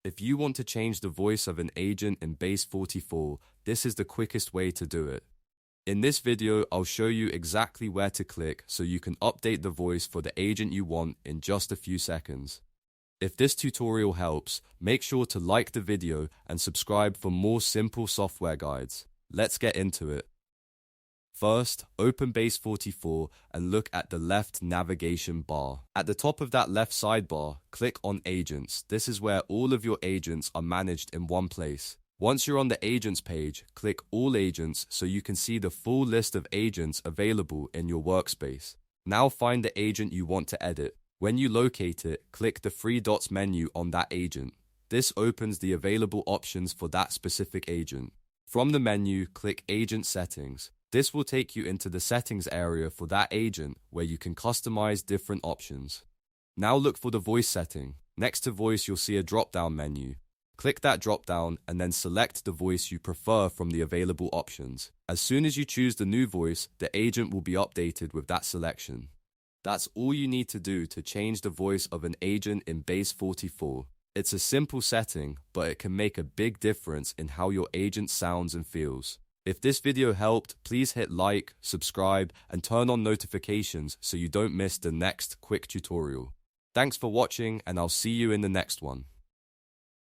If you want to change the voice of an agent in Base44, this is the quickest way to do it. In this video, I'll show you exactly where to click so you can update the voice for the agent you want in just a few seconds. If this tutorial helps, make sure to like the video and subscribe for more simple software guides. Let's get into it. First, open Base44 and look at the left navigation bar. At the top of that left sidebar, click on Agents. This is where all of your agents are managed in one place. Once you're on the Agents page, click All Agents so you can see the full list of agents available in your workspace. Now find the agent you want to edit. When you locate it, click the three dots menu on that agent. This opens the available options for that specific agent. From the menu, click Agent Settings. This will take you into the settings area for that agent where you can customize different options. Now look for the voice setting. Next to voice, you'll see a drop-down menu. Click that drop-down and then select the voice you prefer from the available options. As soon as you choose the new voice, the agent will be updated with that selection. That's all you need to do to change the voice of an agent in Base44. It's a simple setting, but it can make a big difference in how your agent sounds and feels. If this video helped, please hit like, subscribe, and turn on notifications so you don't miss the next quick tutorial. Thanks for watching, and I'll see you in the next one.